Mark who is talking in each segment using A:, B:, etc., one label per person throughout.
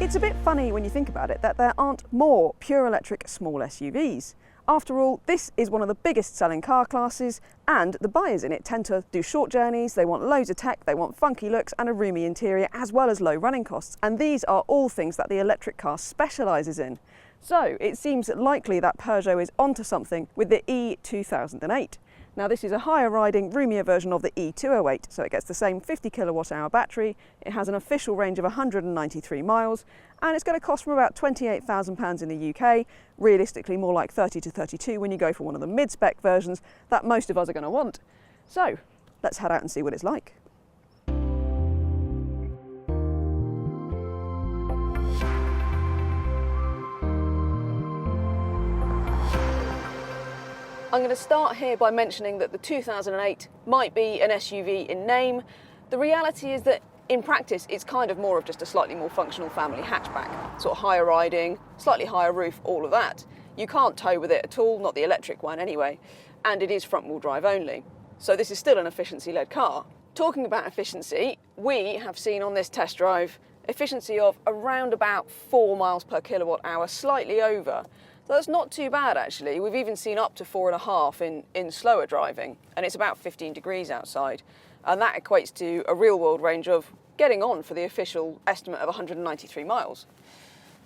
A: It's a bit funny when you think about it that there aren't more pure electric small SUVs. After all, this is one of the biggest selling car classes, and the buyers in it tend to do short journeys, they want loads of tech, they want funky looks and a roomy interior, as well as low running costs. And these are all things that the electric car specialises in. So it seems likely that Peugeot is onto something with the e-2008. Now this is a higher riding, roomier version of the e-2008, so it gets the same 50 kilowatt hour battery, it has an official range of 193 miles, and it's going to cost from about £28,000 in the UK, realistically more like 30 to 32 when you go for one of the mid-spec versions that most of us are going to want. So let's head out and see what it's like. I'm going to start here by mentioning that the 2008 might be an SUV in name. The reality is that in practice it's kind of more of just a slightly more functional family hatchback. Sort of higher riding, slightly higher roof, all of that. You can't tow with it at all, not the electric one anyway, and it is front wheel drive only. So this is still an efficiency-led car. Talking about efficiency, we have seen on this test drive efficiency of around about 4 miles per kilowatt hour, slightly over. So that's not too bad actually. We've even seen up to 4.5 in slower driving, and it's about 15 degrees outside. And that equates to a real world range of getting on for the official estimate of 193 miles.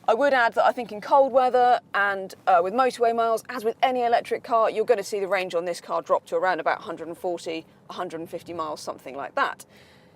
A: I would add that I think in cold weather and with motorway miles, as with any electric car, you're going to see the range on this car drop to around about 140, 150 miles, something like that.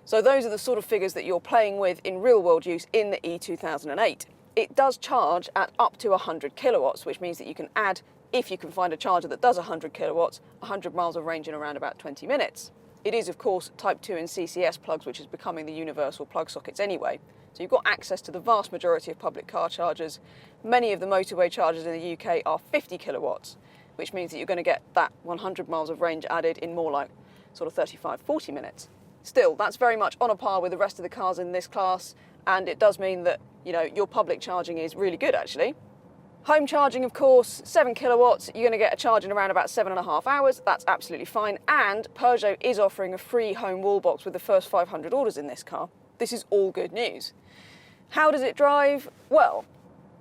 A: So those are the sort of figures that you're playing with in real world use in the e-2008. It does charge at up to 100 kilowatts, which means that you can add, if you can find a charger that does 100 kilowatts, 100 miles of range in around about 20 minutes. It is, of course, Type 2 and CCS plugs, which is becoming the universal plug sockets anyway. So you've got access to the vast majority of public car chargers. Many of the motorway chargers in the UK are 50 kilowatts, which means that you're going to get that 100 miles of range added in more like sort of 35, 40 minutes. Still, that's very much on a par with the rest of the cars in this class, and it does mean that, you know, your public charging is really good actually. Home charging, of course, 7 kilowatts, you're going to get a charge in around about 7.5 hours, that's absolutely fine, and Peugeot is offering a free home wall box with the first 500 orders in this car. This is all good news. How does it drive? Well,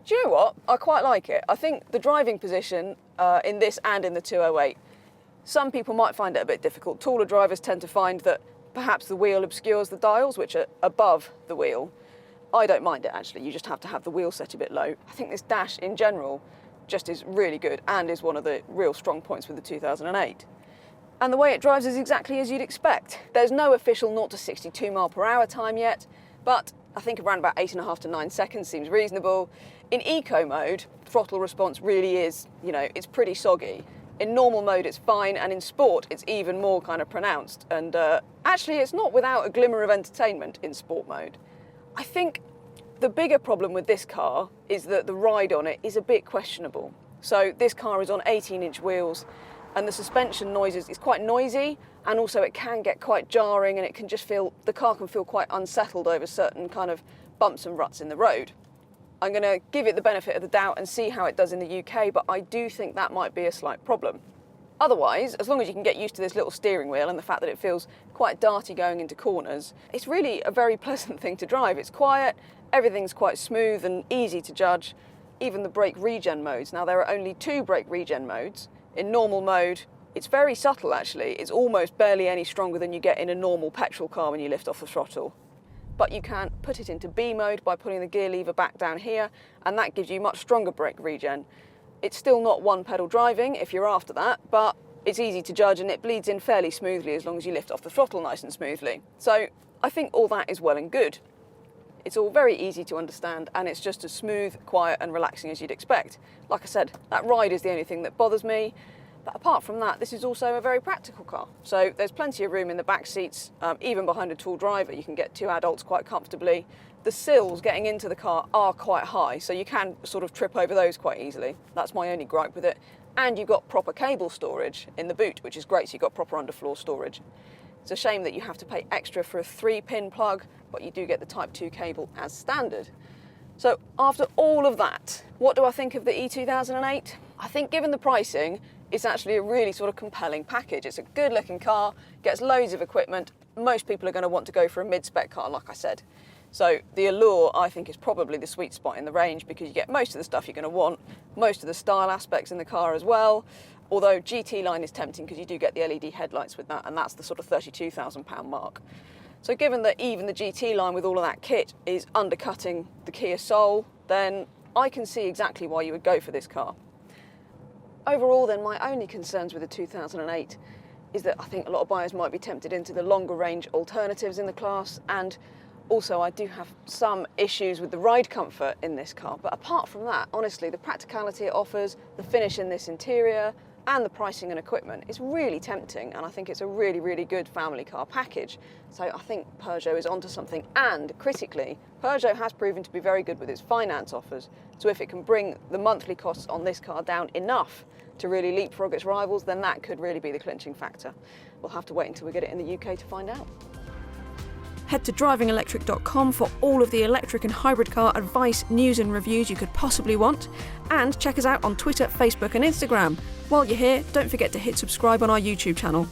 A: do you know what? I quite like it. I think the driving position in this and in the 208, some people might find it a bit difficult. Taller drivers tend to find that perhaps the wheel obscures the dials, which are above the wheel. I don't mind it actually, you just have to have the wheel set a bit low. I think this dash in general just is really good and is one of the real strong points with the 2008. And the way it drives is exactly as you'd expect. There's no official 0 to 62 mile per hour time yet, but I think around about 8.5 to 9 seconds seems reasonable. In eco mode, throttle response really is, you know, it's pretty soggy. In normal mode it's fine, and in sport it's even more kind of pronounced. And actually it's not without a glimmer of entertainment in sport mode. I think the bigger problem with this car is that the ride on it is a bit questionable. So this car is on 18-inch wheels, and the suspension noises is quite noisy, and also it can get quite jarring, and it can just feel, the car can feel quite unsettled over certain kind of bumps and ruts in the road. I'm going to give it the benefit of the doubt and see how it does in the UK, but I do think that might be a slight problem. Otherwise, as long as you can get used to this little steering wheel and the fact that it feels quite darty going into corners, it's really a very pleasant thing to drive. It's quiet, everything's quite smooth and easy to judge, even the brake regen modes. Now there are only 2 brake regen modes. In normal mode, it's very subtle actually. It's almost barely any stronger than you get in a normal petrol car when you lift off the throttle. But you can put it into B mode by putting the gear lever back down here, and that gives you much stronger brake regen. It's still not one pedal driving if you're after that, but it's easy to judge and it bleeds in fairly smoothly as long as you lift off the throttle nice and smoothly. So I think all that is well and good. It's all very easy to understand, and it's just as smooth, quiet and relaxing as you'd expect. Like I said, that ride is the only thing that bothers me. But apart from that, this is also a very practical car. So there's plenty of room in the back seats, even behind a tall driver. You can get 2 adults quite comfortably. The sills getting into the car are quite high, so you can sort of trip over those quite easily. That's my only gripe with it. And you've got proper cable storage in the boot, which is great, so you've got proper underfloor storage. It's a shame that you have to pay extra for a 3-pin plug, but you do get the Type 2 cable as standard. So after all of that, what do I think of the e-2008? I think given the pricing, it's actually a really sort of compelling package. It's a good looking car, gets loads of equipment. Most people are going to want to go for a mid-spec car, like I said. So the Allure, I think, is probably the sweet spot in the range because you get most of the stuff you're going to want, most of the style aspects in the car as well. Although GT line is tempting because you do get the LED headlights with that, and that's the sort of £32,000 mark. So given that even the GT line with all of that kit is undercutting the Kia Soul, then I can see exactly why you would go for this car. Overall then, my only concerns with the 2008 is that I think a lot of buyers might be tempted into the longer range alternatives in the class, and also I do have some issues with the ride comfort in this car. But apart from that, honestly, the practicality it offers, the finish in this interior, and the pricing and equipment is really tempting, and I think it's a really, really good family car package. So I think Peugeot is onto something, and critically, Peugeot has proven to be very good with its finance offers. So if it can bring the monthly costs on this car down enough to really leapfrog its rivals, then that could really be the clinching factor. We'll have to wait until we get it in the UK to find out. Head to DrivingElectric.com for all of the electric and hybrid car advice, news and reviews you could possibly want. And check us out on Twitter, Facebook and Instagram. While you're here, don't forget to hit subscribe on our YouTube channel.